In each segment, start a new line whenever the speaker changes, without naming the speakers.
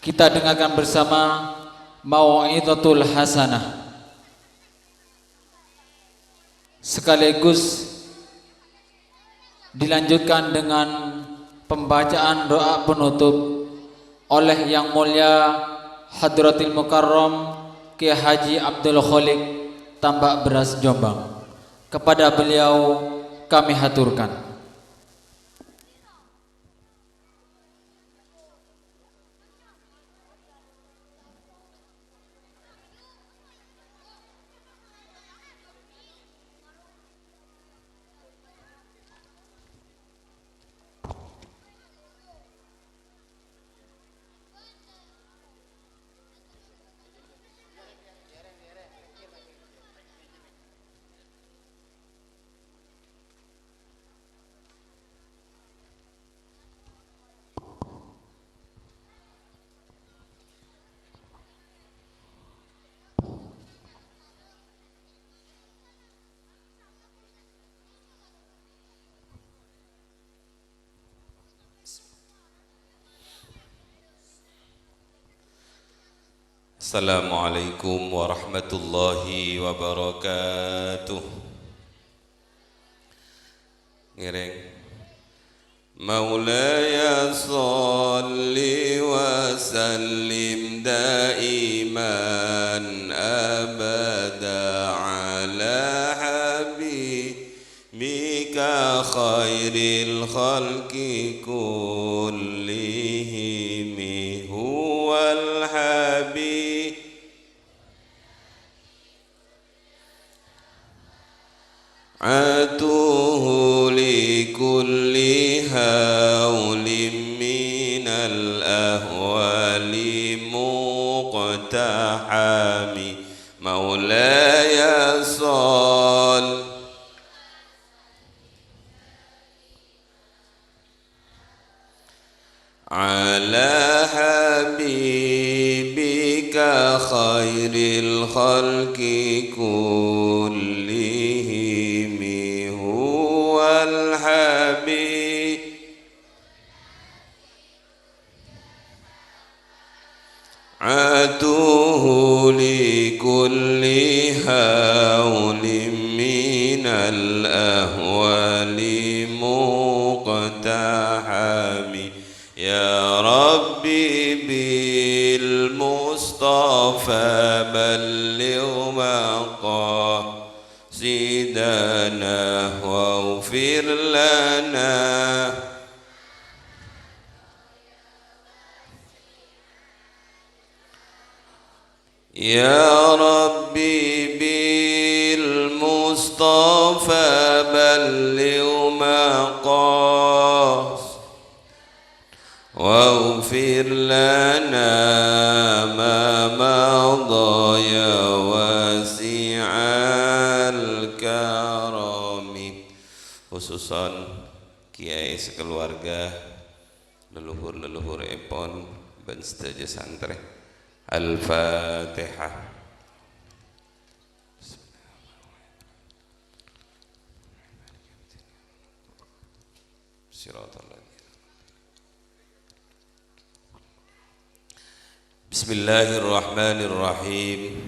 Kita dengarkan bersama Mau'izatul Hasanah, sekaligus dilanjutkan dengan pembacaan doa penutup oleh Yang Mulia Hadratil Mukarram Kiai Haji Abdul Khaliq Tambak Beras Jombang. Kepada beliau kami haturkan.
Assalamualaikum warahmatullahi wabarakatuh. Ngereng. Maulaya salli wa sallim daiman abada ala habibika khairil khalqi kullihim huwal habib. Atuhu li kulli hawlim minal ahwali muqtahami maulaya sal ala habibika khairil khalqi kullihim huwal habib. Atuhu li kulli hawlim minal ahwali muqtahami ya Rabbi bil Mustafa balligh maqasidana waghfir lana ya Rabbi bil Mustafa balligh maqasidana waghfir lana ma madha ya wasi'al karami. Khususan kiai sekeluarga, leluhur-leluhur epon ben sedaya santri. Al-Fatihah. Bismillahirrahmanirrahim.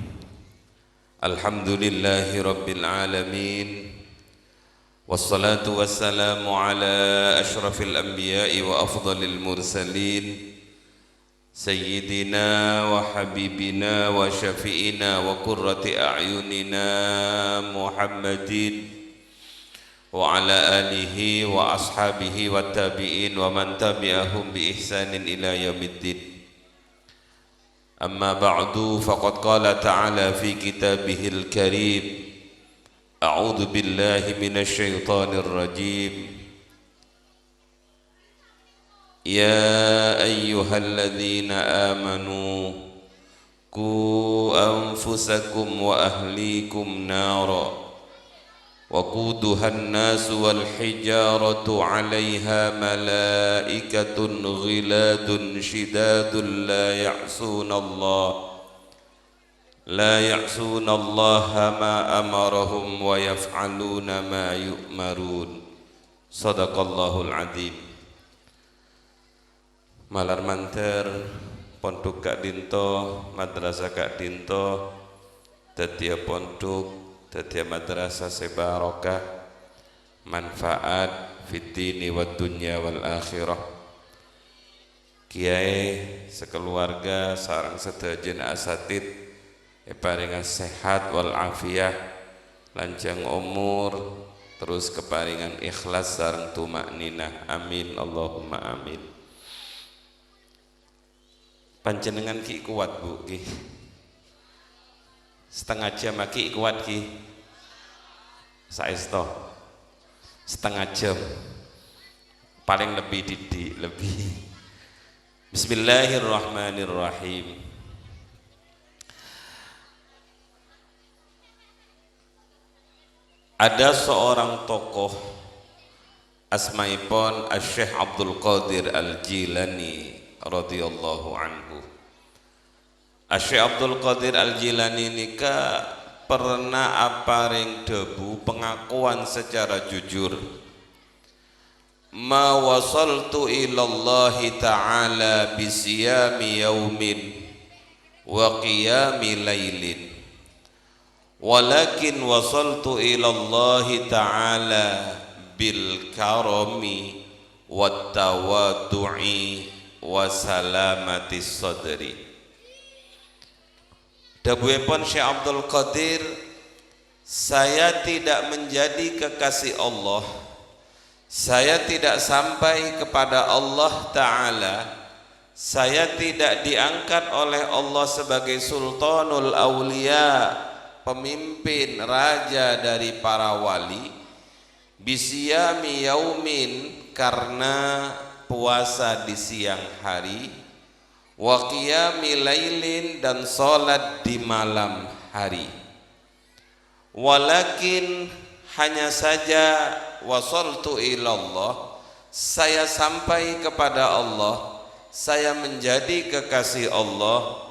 Alhamdulillahi rabbil alamin. Wassalatu wassalamu ala ashrafil anbiya'i wa afdalil mursalin Sayyidina wa habibina wa syafi'ina wa qurrati a'yunina Muhammadin wa ala alihi wa ashabihi wa tabi'in wa man tabi'ahum bi ihsanin ila yaumiddin. Amma ba'du, faqad qala ta'ala fi kitabihil karim, a'udzu billahi minasy syaithanir rajim. Ya ayyuhalladzina amanu qu anfusakum wa ahlikum nara waquduhan nasu wal hijaratu 'alaiha malaikatun ghiladun shidadun la ya'sunallaha ma amarahum wa yaf'aluna ma yu'marun. Sadaqallahul adzim. Malar manter pondok Kak Dinto, madrasah Kak Dinto, dadi pondok, dadi madrasah sebarokah, manfaat fitini wa dunya wal akhirah. Kiai sekeluarga sareng sedajen asatid paringan sehat wal afiyah, lanjang umur, terus keparingan ikhlas sareng tumakninah. Amin Allahumma amin. Panjenengan ki kuat Bu ki. Setengah jam ki kuat ki. Saesto. Setengah jam. Paling lebih didik, lebih. Bismillahirrahmanirrahim. Ada seorang tokoh asmaipun Asy-Syaikh Abdul Qadir Al-Jilani radhiyallahu anhu. Asy-Syaikh Abdul Qadir Al-Jilani nika pernah aparing debu pengakuan secara jujur, ma wasaltu ilallahi ta'ala bisiyami yaumin wa qiyami lailin, walakin wasaltu ilallahi ta'ala bil karami wat tawadu'i wa salamati sadri. Dawuhipun Syekh Abdul Qadir, saya tidak menjadi kekasih Allah, saya tidak sampai kepada Allah Ta'ala, saya tidak diangkat oleh Allah sebagai sultanul awliya, pemimpin raja dari para wali, bisiyami yaumin, karena puasa di siang hari, wa qiyami lailin, dan salat di malam hari. Walakin, hanya saja, wasaltu ilallah, saya sampai kepada Allah, saya menjadi kekasih Allah,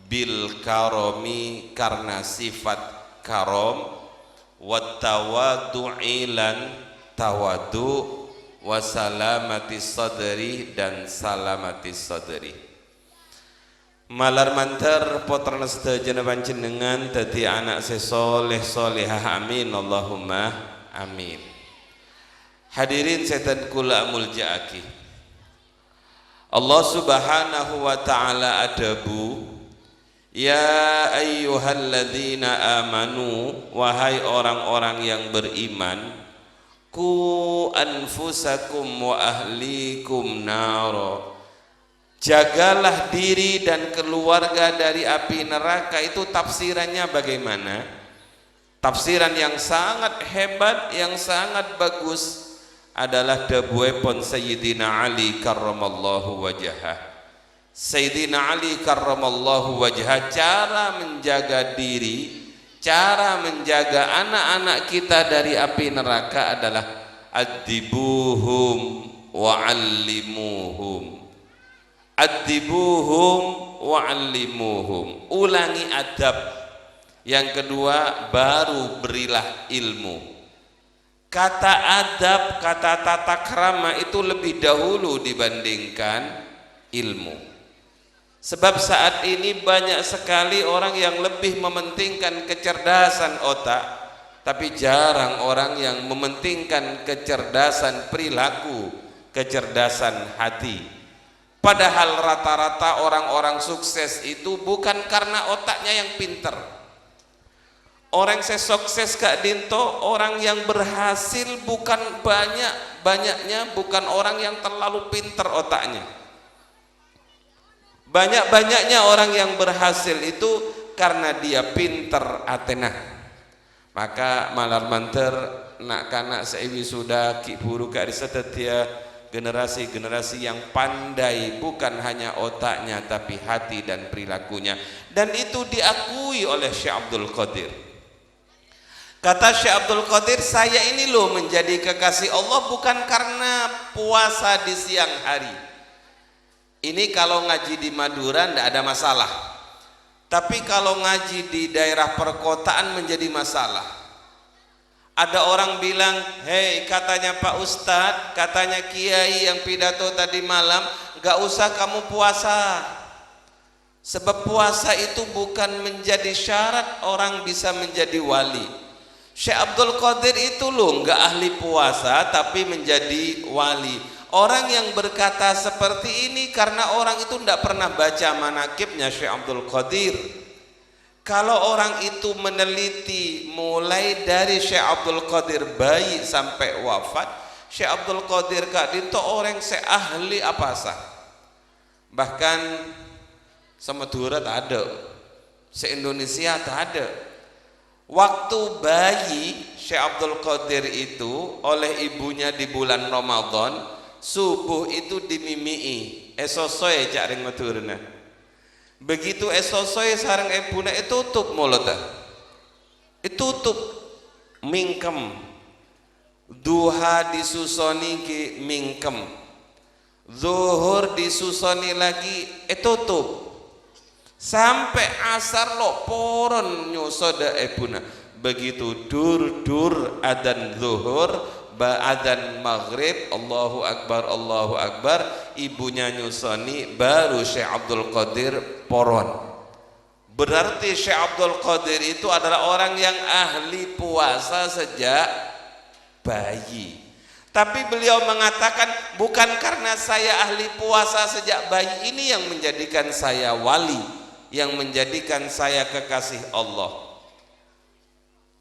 bil karomi, karena sifat karom, wat tawadu'i, lan tawadu, wasalamati sadri, dan salamati sadri. Malar mantar potrana sedaya panjenengan dadi anak sesoleh solehah. Amin Allahumma amin. Hadirin setan kula muljaaki, Allah subhanahu wa ta'ala adabu, ya ayyuhalladzina amanu, wahai orang-orang yang beriman, ku anfusakum wa ahlikum naro, jagalah diri dan keluarga dari api neraka. Itu tafsirannya bagaimana? Tafsiran yang sangat hebat, yang sangat bagus adalah dawuhipun Sayyidina Ali karramallahu wajhah. Sayyidina Ali karramallahu wajhah, cara menjaga diri, cara menjaga anak-anak kita dari api neraka adalah adibuhum wa'allimuhum. Adibuhum wa'allimuhum, ulangi adab. Yang kedua, baru berilah ilmu. Kata adab, kata tata krama itu lebih dahulu dibandingkan ilmu. Sebab saat ini banyak sekali orang yang lebih mementingkan kecerdasan otak, tapi jarang orang yang mementingkan kecerdasan perilaku, kecerdasan hati. Padahal rata-rata orang-orang sukses itu bukan karena otaknya yang pinter. Orang sukses Kak Dinto, orang yang berhasil bukan banyaknya bukan orang yang terlalu pinter otaknya. Banyak-banyaknya orang yang berhasil itu karena dia pinter atena. Maka malar manter nak kanak seiwi sudah ki buru Kak riset dia generasi-generasi yang pandai bukan hanya otaknya tapi hati dan perilakunya, dan itu diakui oleh Syekh Abdul Qadir. Kata Syekh Abdul Qadir, saya ini loh menjadi kekasih Allah bukan karena puasa di siang hari. Ini kalau ngaji di Madura ndak ada masalah, tapi kalau ngaji di daerah perkotaan menjadi masalah. Ada orang bilang, hei katanya Pak Ustadz, katanya Kiai yang pidato tadi malam, gak usah kamu puasa. Sebab puasa itu bukan menjadi syarat orang bisa menjadi wali. Syekh Abdul Qadir itu loh nggak ahli puasa tapi menjadi wali. Orang yang berkata seperti ini karena orang itu tidak pernah baca manakibnya Syekh Abdul Qadir. Kalau orang itu meneliti mulai dari Syekh Abdul Qadir bayi sampai wafat, Syekh Abdul Qadir Kak Dinto orang seahli apa sah. Bahkan Semedura tak ada, se-Indonesia tak ada. Waktu bayi Syekh Abdul Qadir itu oleh ibunya di bulan Ramadan, subuh itu dimimii, esosoe cak ring Madurna. Begitu esosoe sareng ibuna tutup mulutnya, tutup mingkem, duha disusoni ki mingkem, zuhur disusoni lagi tutup, sampai asar lo poron nyusoda ibuna. Begitu dur adzan zuhur, adzan maghrib, Allahu Akbar, ibunya nyusoni, baru Syekh Abdul Qadir poron. Berarti Syekh Abdul Qadir itu adalah orang yang ahli puasa sejak bayi. Tapi beliau mengatakan bukan karena saya ahli puasa sejak bayi ini yang menjadikan saya wali, yang menjadikan saya kekasih Allah.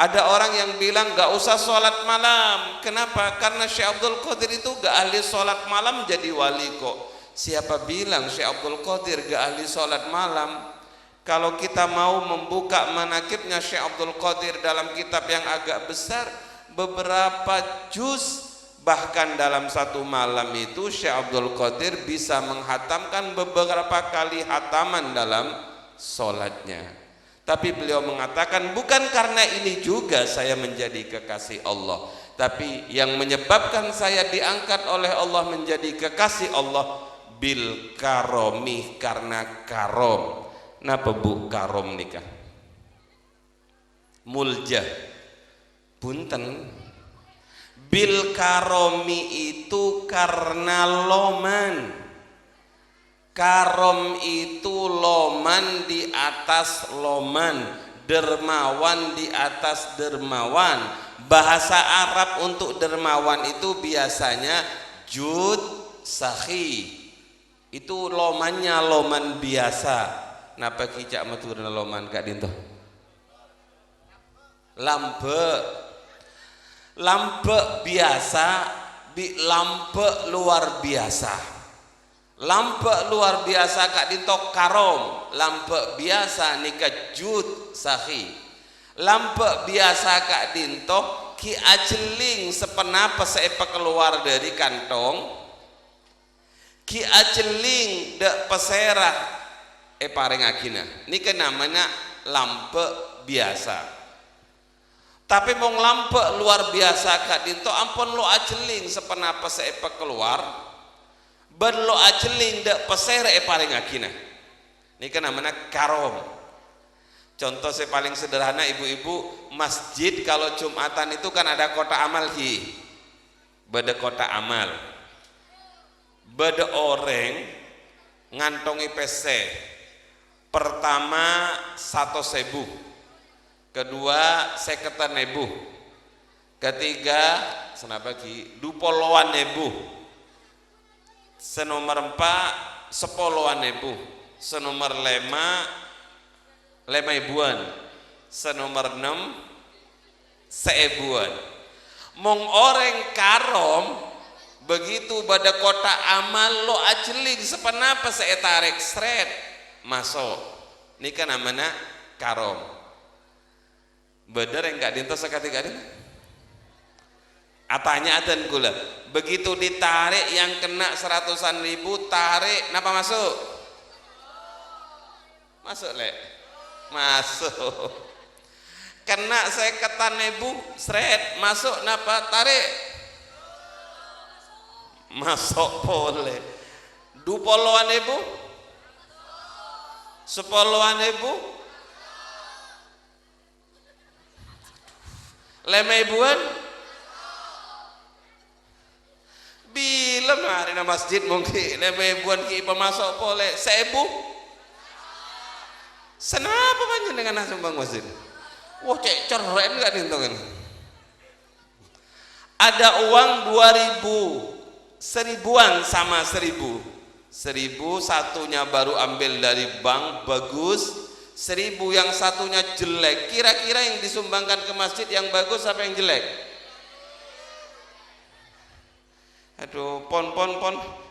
Ada orang yang bilang gak usah sholat malam. Kenapa? Karena Syekh Abdul Qadir itu gak ahli sholat malam jadi wali kok. Siapa bilang Syekh Abdul Qadir gak ahli sholat malam? Kalau kita mau membuka manakibnya Syekh Abdul Qadir dalam kitab yang agak besar, beberapa juz, bahkan dalam satu malam itu Syekh Abdul Qadir bisa menghatamkan beberapa kali hataman dalam sholatnya. Tapi beliau mengatakan bukan karena ini juga saya menjadi kekasih Allah, tapi yang menyebabkan saya diangkat oleh Allah menjadi kekasih Allah bil karomi, karena karom. Napa bu karom nikah? Muljah punten, bil karomi itu karena loman. Karom itu loman di atas loman, dermawan di atas dermawan. Bahasa Arab untuk dermawan itu biasanya jud sahi. Itu lomannya loman biasa. Napa kicak maturna loman Kak Dinto? Lampe biasa, lampe luar biasa. Lampe luar biasa Kak Dinto karom, lampe biasa nikah jud sahi. Lampe biasa Kak Dinto ki aceling sepenapa sepa keluar dari kantong, ki aceling dek peserah paring akina. Ini namanya lampe biasa. Tapi mong lampe luar biasa Kak Dinto ampun lo aceling sepenapa sepa keluar, berlo aceling dek peser paring akina. Ini kan namanya karom. Contoh saya paling sederhana ibu-ibu, masjid kalau Jumatan itu kan ada kota amal ki. Beda kota amal. Beda orang ngantongi PC. Pertama 100.000. Kedua 50.000. Ketiga senapa ki 20.000. Senomor 4 10.000, senomor 5 ribuan, senomor 6 1.000-an. Mong orang karom begitu pada kota amal lo aceling sepenapa saya tarik seret masuk. Ini kan namanya karom. Bener yang gak dintos seketika ini. Atanya adan gula. Begitu ditarik yang kena 100-an ribu, tarik napa masuk? Masuk lek. Masuk. Kena 50.000 seret masuk napa? Tarik. Masuk boleh. 20.000? 10.000? 5.000-an? Bila mari na masjid mungkin 5.000-an ki pemasok boleh 1.000 Senapa panjenengan sumbang masjid? Wah cek ceren gak dintongan. Ada uang 2000, seribuan sama 1000 satunya baru ambil dari bank bagus, 1000 yang satunya jelek. Kira-kira yang disumbangkan ke masjid yang bagus apa yang jelek? Aduh, pon.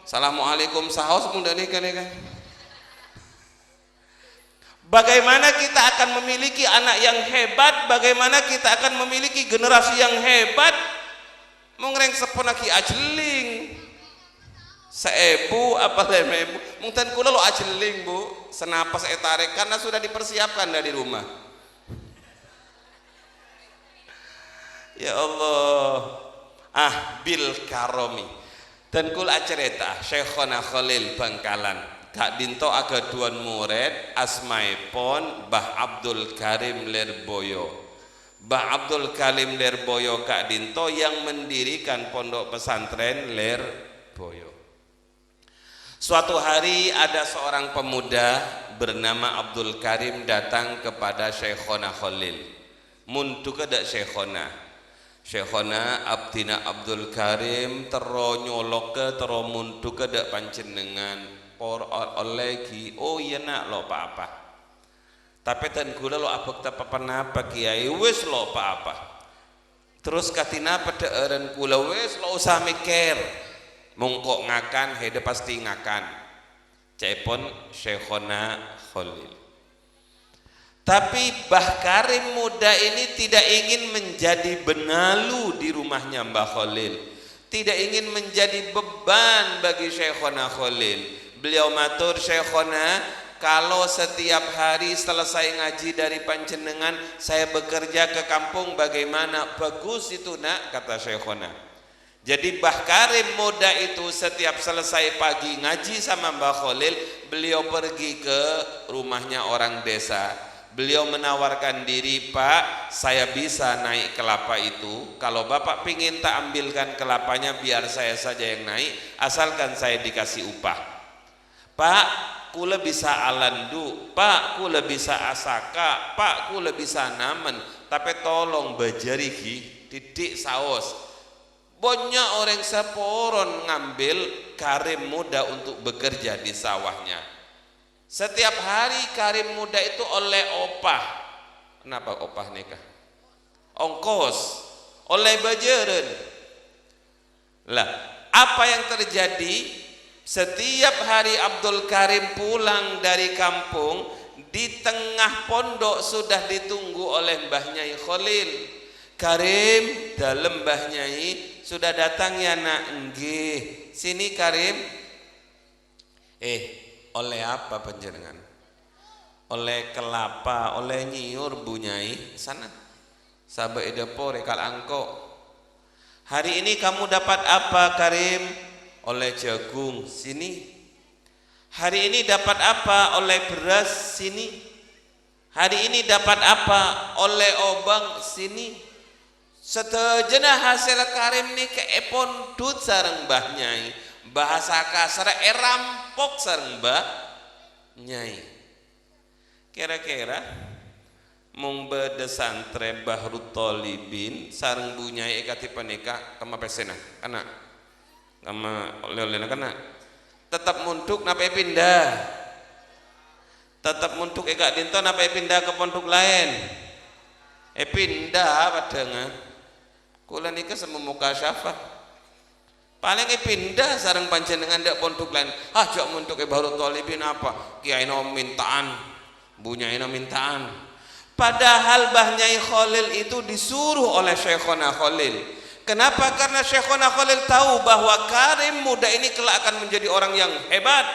Assalamualaikum sahaus muda nih kan. Bagaimana kita akan memiliki anak yang hebat? Bagaimana kita akan memiliki generasi yang hebat? Mengreng seponaki ajeling. Seebu apa lemebu? Mungkin kula lo ajeling bu. Senapas tarik karena sudah dipersiapkan dari rumah. Ya Allah. Bil karomi. Dan kul acerita Syekhona Khalil Bangkalan. Kak Dinto aga duan murid asmaipun Mbah Abdul Karim Lirboyo. Mbah Abdul Karim Lirboyo Kak Dinto yang mendirikan pondok pesantren Lirboyo. Suatu hari ada seorang pemuda bernama Abdul Karim datang kepada Syekhona Khalil. Muntu kada Syekhona Abdina Abdul Karim tero nyolok ke tero muntu kada panjenengan por oleh ki oh iya nak lo apa tapi tan kula lo abek ta apa kiai wis lo apa terus katina pada eren kula wis lo usah mikir mongkok ngakan hede pasti ngakan cepon Syekhona Khalil. Tapi Mbah Karim muda ini tidak ingin menjadi benalu di rumahnya Mbah Khalil, tidak ingin menjadi beban bagi Syekhona Khalil. Beliau matur, Syekhona, kalau setiap hari selesai ngaji dari panjenengan saya bekerja ke kampung bagaimana? Bagus itu nak, kata Syekhona. Jadi Mbah Karim muda itu setiap selesai pagi ngaji sama Mbah Khalil, beliau pergi ke rumahnya orang desa. Beliau menawarkan diri, Pak, saya bisa naik kelapa itu. Kalau Bapak pingin tak ambilkan kelapanya, biar saya saja yang naik, asalkan saya dikasih upah. Pak, kula bisa alandu, Pak, kula bisa asaka, Pak, kula bisa namen, tapi tolong bajarihi didik saos. Banyak orang seporon ngambil Karim muda untuk bekerja di sawahnya. Setiap hari Karim muda itu oleh opah. Kenapa opah nikah? Ongkos, oleh bajaran. Lah, apa yang terjadi? Setiap hari Abdul Karim pulang dari kampung, di tengah pondok sudah ditunggu oleh Mbah Nyai Khalil. Karim, dalam Mbah Nyai sudah datang ya nak? Nggih. Sini Karim. Oleh apa panjenengan? Oleh kelapa, oleh nyiur Bu Nyai. Sana. Sabe depo rekal angko. Hari ini kamu dapat apa Karim? Oleh jagung. Sini. Hari ini dapat apa? Oleh beras. Sini. Hari ini dapat apa? Oleh obang. Sini. Setejena hasil Karim ni ke epon dut sareng Mbah Nyai. Bahasa kasar rampok sareng Mbah Nyai. Kira-kira mung bede santren Bahrut Thalibin sareng Bu Nyai kati panika kama pesena kana kama oleh-olehna kana tetap muntuk napa pindah, tetap muntuk Kak Dinto napa pindah ke pondok lain pindah padangan kula nika sememuka syafah paling pindah sareng panjenengan ndak pondok lain. Jak muntuk Bahrut Thalibin apa? Kiai no mintaan, Bu Nyai no mintaan. Padahal Mbah Nyai Khalil itu disuruh oleh Syekhona Khalil. Kenapa? Karena Syekhona Khalil tahu bahwa Karim muda ini kelak akan menjadi orang yang hebat.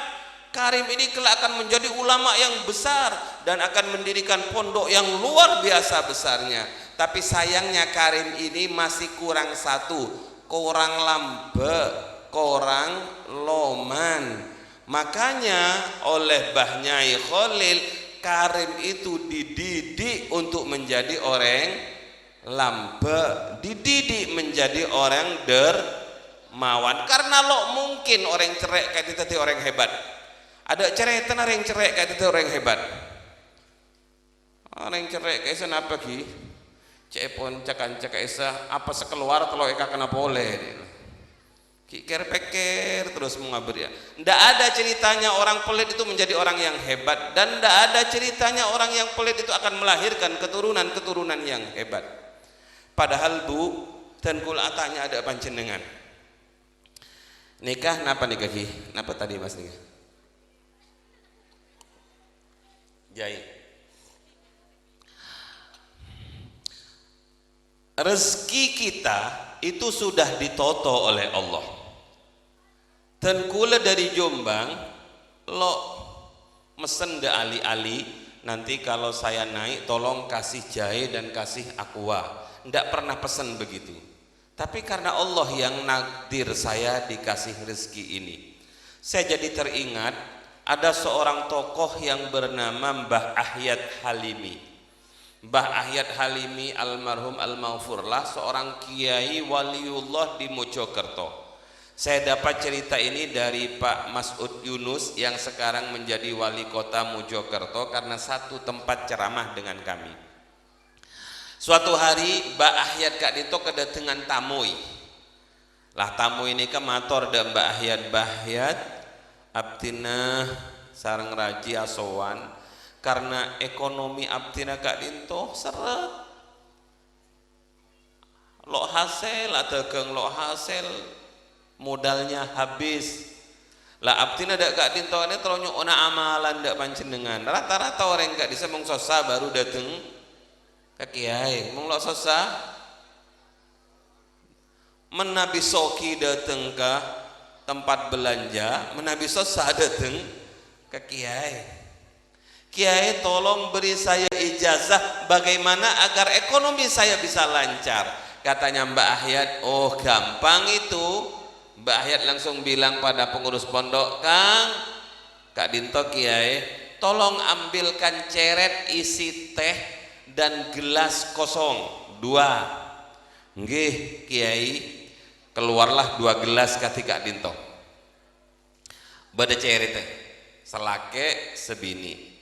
Karim ini kelak akan menjadi ulama yang besar dan akan mendirikan pondok yang luar biasa besarnya. Tapi sayangnya Karim ini masih kurang satu. Korang lambe, korang loman. Makanya oleh Mbah Nyai Khalil, Karim itu dididik untuk menjadi orang lambe, dididik menjadi orang dermawan. Karena lo mungkin orang cerek kayak itu orang hebat. Ada cerek tenar yang cerek kayak itu orang hebat. Orang yang cerai kaisa napa ki? Cepon cakan cakaisa apa sekeluar telo eka kena boleh. Ki peker terus mengabari. Ndak ada ceritanya orang pelit itu menjadi orang yang hebat, dan ndak ada ceritanya orang yang pelit itu akan melahirkan keturunan yang hebat. Padahal Bu dan kula tanya ada panjenengan. Nikah napa nikah ki? Napa tadi Mas nikah? Jai. Rezeki kita itu sudah ditoto oleh Allah. Dan kula dari Jombang lo mesen de ali-ali, nanti kalau saya naik tolong kasih jahe dan kasih aqua. Ndak pernah pesan begitu. Tapi karena Allah yang nakdir saya dikasih rezeki ini, saya jadi teringat ada seorang tokoh yang bernama Mbah Ahyad Halimi. Mbah Ahyad Halimi almarhum al-maghfurlah, seorang kiai waliullah di Mojokerto. Saya dapat cerita ini dari Pak Mas'ud Yunus yang sekarang menjadi wali kota Mojokerto karena satu tempat ceramah dengan kami. Suatu hari Mbah Ahyad Kak Dito kedatangan tamu. Lah tamu ini ke mator da Mbah Ahyad abtina sareng raji asowan karena ekonomi abtina Kak Dinto seret lo hasil dagang lo hasil modalnya habis lah abtina dak Kak Dinto ini terlalu ona amalan dak panjenengan rata-rata orang gak bisa mengsosa baru dateng ke kiai mung lo sosa menabi soki dateng ke tempat belanja menabi sosa dateng ke kiai. Kiai tolong beri saya ijazah bagaimana agar ekonomi saya bisa lancar. Katanya Mbak Ahyad, oh gampang itu. Mbak Ahyad langsung bilang pada pengurus pondok, Kang, Kak Dinto Kiai, tolong ambilkan ceret isi teh dan gelas kosong 2. Nggih Kiai, keluarlah 2 gelas kati Kak Dinto. Bada ceret teh, selake sebini.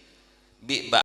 Bi Mbak